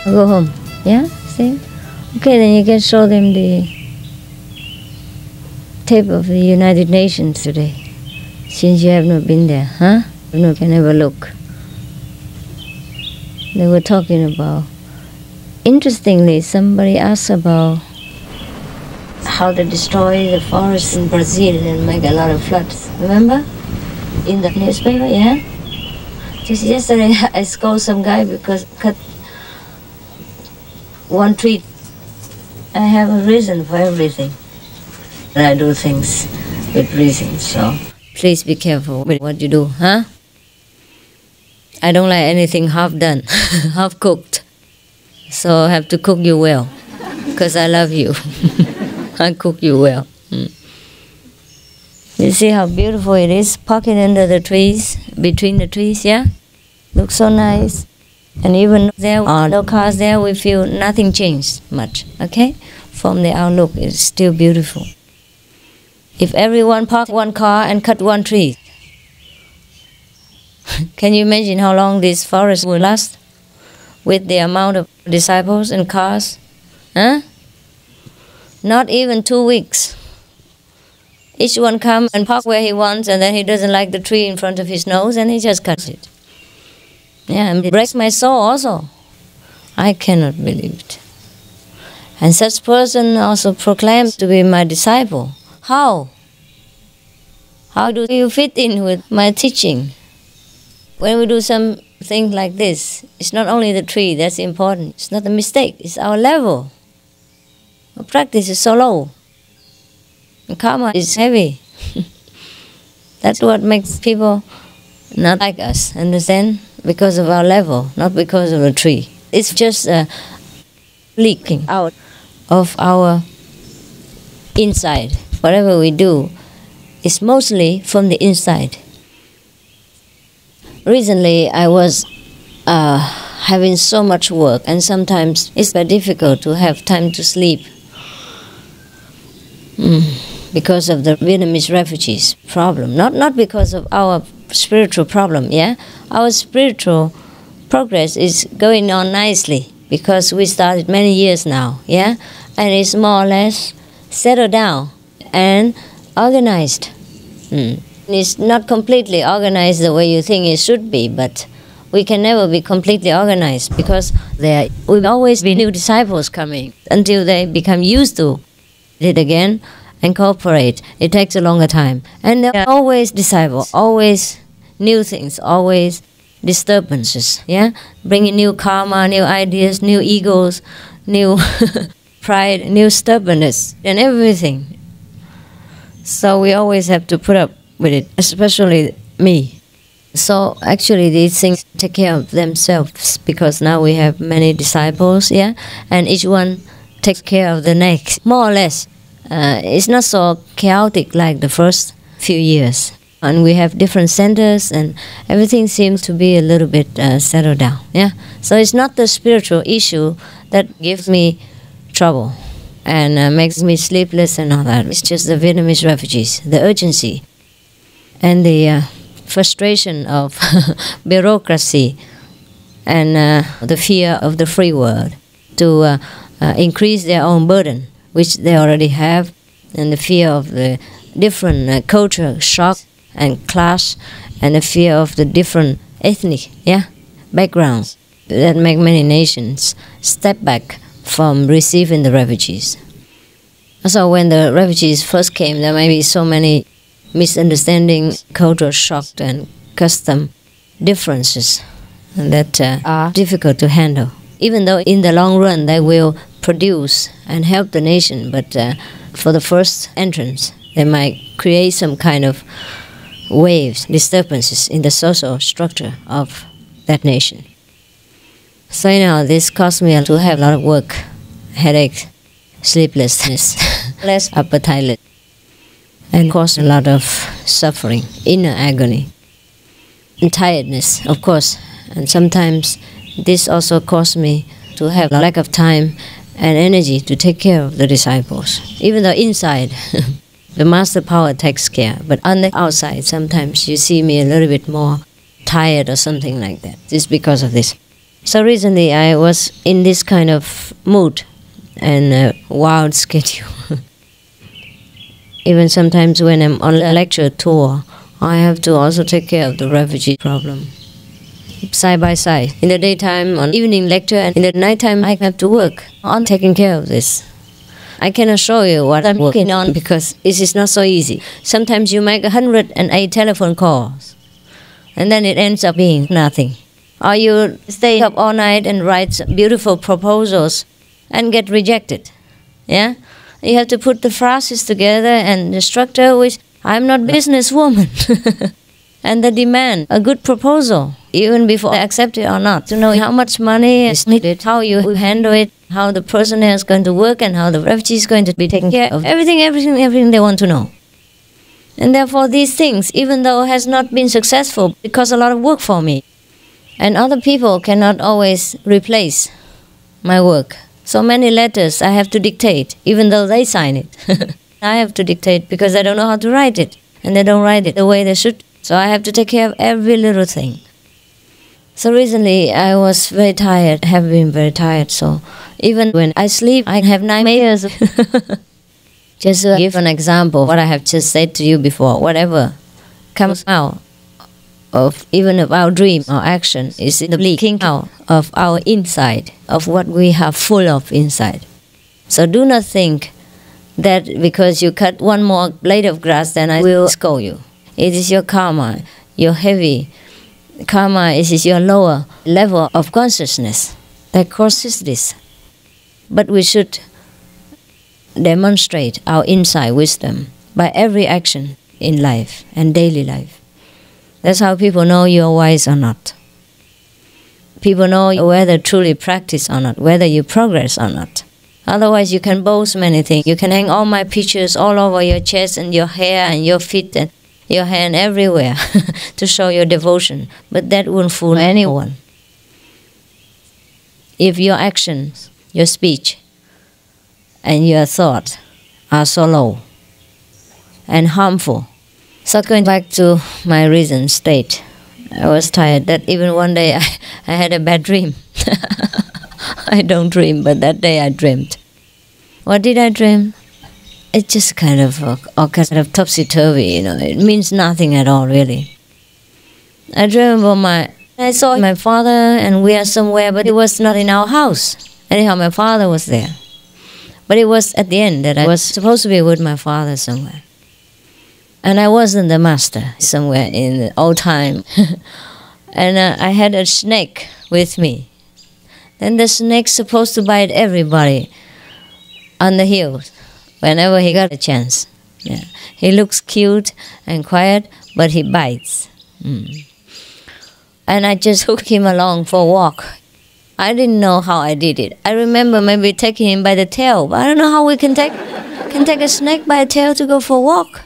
Go home. Yeah? See? Okay, then you can show them the tape of the United Nations today. Since you have not been there, huh? You can have a look. They were talking about, interestingly, somebody asked about how they destroy the forests in Brazil and make a lot of floods. Remember? In the newspaper, yeah? Just yesterday I scolded some guy because cut one tree. I have a reason for everything. I do things with reason, so please be careful with what you do, huh? I don't like anything half done, half cooked. So I have to cook you well, because I love you. I cook you well. You see how beautiful it is, pocket under the trees, between the trees, yeah? Looks so nice. And even there are no cars there, we feel nothing changed much, okay? From the outlook, it's still beautiful. If everyone parked one car and cut one tree, can you imagine how long this forest will last? With the amount of disciples and cars? Huh? Not even 2 weeks. Each one comes and park where he wants, and then he doesn't like the tree in front of his nose, and he just cuts it. Yeah, and it breaks my soul also. I cannot believe it. And such person also proclaims to be my disciple. How? How do you fit in with my teaching? When we do something like this, it's not only the tree that's important. It's not a mistake. It's our level. Our practice is so low. And karma is heavy. That's what makes people not like us, understand? Because of our level, not because of the tree. It's just leaking out of our inside. Whatever we do is mostly from the inside. Recently, I was having so much work, and sometimes it's very difficult to have time to sleep because of the Vietnamese refugees problem. Not because of our spiritual problem, yeah? Our spiritual progress is going on nicely because we started many years now, yeah? And it's more or less settled down and organized. It's not completely organized the way you think it should be, but we can never be completely organized because there will always be new disciples coming until they become used to it again and cooperate. It takes a longer time. And there are always disciples, always new things, always disturbances, yeah? Bringing new karma, new ideas, new egos, new pride, new stubbornness, and everything. So we always have to put up with it, especially me. So actually these things take care of themselves because now we have many disciples, yeah? And each one takes care of the next, more or less. It's not so chaotic like the first few years. And we have different centers and everything seems to be a little bit settled down, yeah? So it's not the spiritual issue that gives me trouble and makes me sleepless and all that. It's just the Vietnamese refugees, the urgency and the frustration of bureaucracy and the fear of the free world to increase their own burden, which they already have, and the fear of the different culture shock and clash, and the fear of the different ethnic backgrounds that make many nations step back from receiving the refugees. So when the refugees first came, there may be so many misunderstandings, cultural shock, and custom differences that are difficult to handle. Even though in the long run they will produce and help the nation, but for the first entrance, they might create some kind of waves, disturbances in the social structure of that nation. So this caused me to have a lot of work, headache, sleeplessness, less appetite, and caused a lot of suffering, inner agony, and tiredness, of course. And sometimes this also caused me to have a lack of time and energy to take care of the disciples. Even though inside, the master power takes care, but on the outside, sometimes you see me a little bit more tired or something like that. It's because of this. So recently I was in this kind of mood and a wild schedule. Even sometimes when I'm on a lecture tour, I have to also take care of the refugee problem. Side by side. In the daytime, on evening lecture, and in the nighttime, I have to work on taking care of this. I cannot show you what I'm working on because it is not so easy. Sometimes you make 108 telephone calls, and then it ends up being nothing. Or you stay up all night and write beautiful proposals and get rejected. Yeah? You have to put the phrases together and the structure which I'm not businesswoman. And the demand a good proposal, even before they accept it or not, to know how much money is needed, how you handle it, how the personnel is going to work, and how the refugee is going to be taken care of. Everything they want to know. And therefore these things, even though it has not been successful, it costs a lot of work for me. And other people cannot always replace my work. So many letters I have to dictate, even though they sign it. I have to dictate because I don't know how to write it, and they don't write it the way they should. So I have to take care of every little thing. So recently I was very tired, have been very tired. So even when I sleep, I have nightmares. Just to give an example, what I have just said to you before, whatever comes out of even of our dream or action is the leaking out of our inside, of what we have full of inside. So do not think that because you cut one more blade of grass, then I will scold you. It is your karma, your heavy karma. It is your lower level of consciousness that causes this. But we should demonstrate our inside wisdom by every action in life and daily life. That's how people know you are wise or not. People know whether truly practice or not, whether you progress or not. Otherwise you can boast many things. You can hang all my pictures all over your chest and your hair and your feet and your hand everywhere to show your devotion. But that won't fool anyone. If your actions, your speech, and your thoughts are so low and harmful. So going back to my recent state, I was tired that even one day I had a bad dream. I don't dream, but that day I dreamed. What did I dream? It's just kind of topsy-turvy, you know. It means nothing at all, really. I dreamed about I saw my father and we are somewhere, but it was not in our house. Anyhow, my father was there. But it was at the end that I was supposed to be with my father somewhere. And I wasn't the master somewhere in the old time. And I had a snake with me. Then the snake's supposed to bite everybody on the hills whenever he got a chance. Yeah. He looks cute and quiet, but he bites. And I just took him along for a walk. I didn't know how I did it. I remember maybe taking him by the tail, but I don't know how we can take a snake by a tail to go for a walk.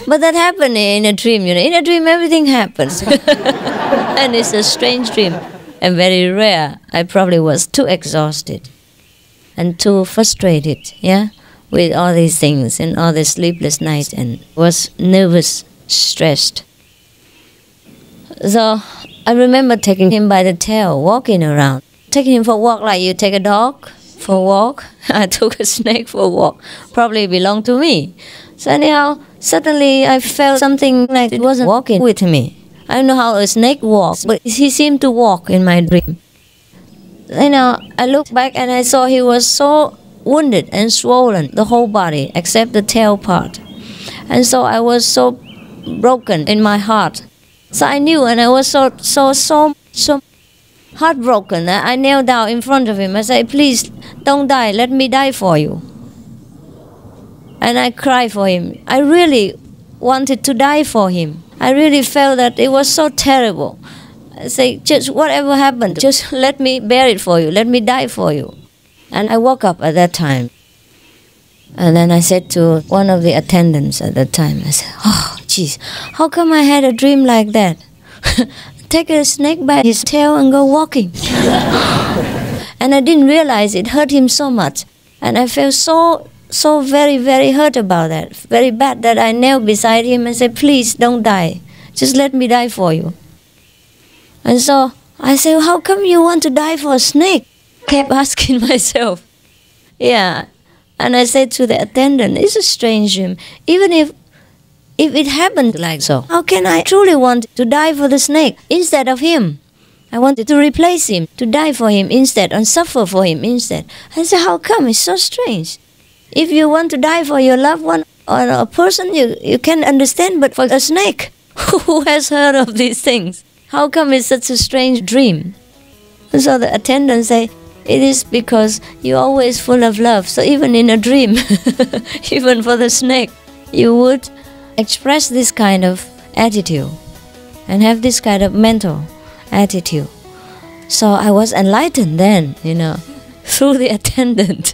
But that happened in a dream, you know. In a dream, everything happens. And it's a strange dream and very rare. I probably was too exhausted and too frustrated, yeah, with all these things and all the sleepless nights, and was nervous, stressed. So I remember taking him by the tail, walking around. Taking him for a walk like you take a dog for a walk. I took a snake for a walk. Probably belonged to me. So anyhow, suddenly I felt something like it wasn't walking with me. I don't know how a snake walks, but he seemed to walk in my dream. Anyhow, I looked back and I saw he was so wounded and swollen, the whole body, except the tail part. And so I was so broken in my heart. So I knew, and I was so heartbroken that I knelt down in front of him. I said, "Please, don't die. Let me die for you." And I cried for him. I really wanted to die for him. I really felt that it was so terrible. I say, just whatever happened, just let me bear it for you. Let me die for you. And I woke up at that time. And then I said to one of the attendants at that time, I said, "Oh, geez, how come I had a dream like that? Take a snake by his tail and go walking." And I didn't realize it hurt him so much. And I felt so very, very hurt about that. Very bad that I knelt beside him and said, "Please don't die. Just let me die for you." And so I said, how come you want to die for a snake? Kept asking myself. Yeah. And I said to the attendant, it's a strange dream. Even if it happened like so, how can I truly want to die for the snake instead of him? I wanted to replace him, to die for him instead, and suffer for him instead. I said, how come? It's so strange. If you want to die for your loved one or a person, you can understand, but for a snake, who has heard of these things? How come it's such a strange dream? And so the attendant say, it is because you're always full of love. So even in a dream, even for the snake, you would express this kind of attitude and have this kind of mental attitude. So I was enlightened then, through the attendant.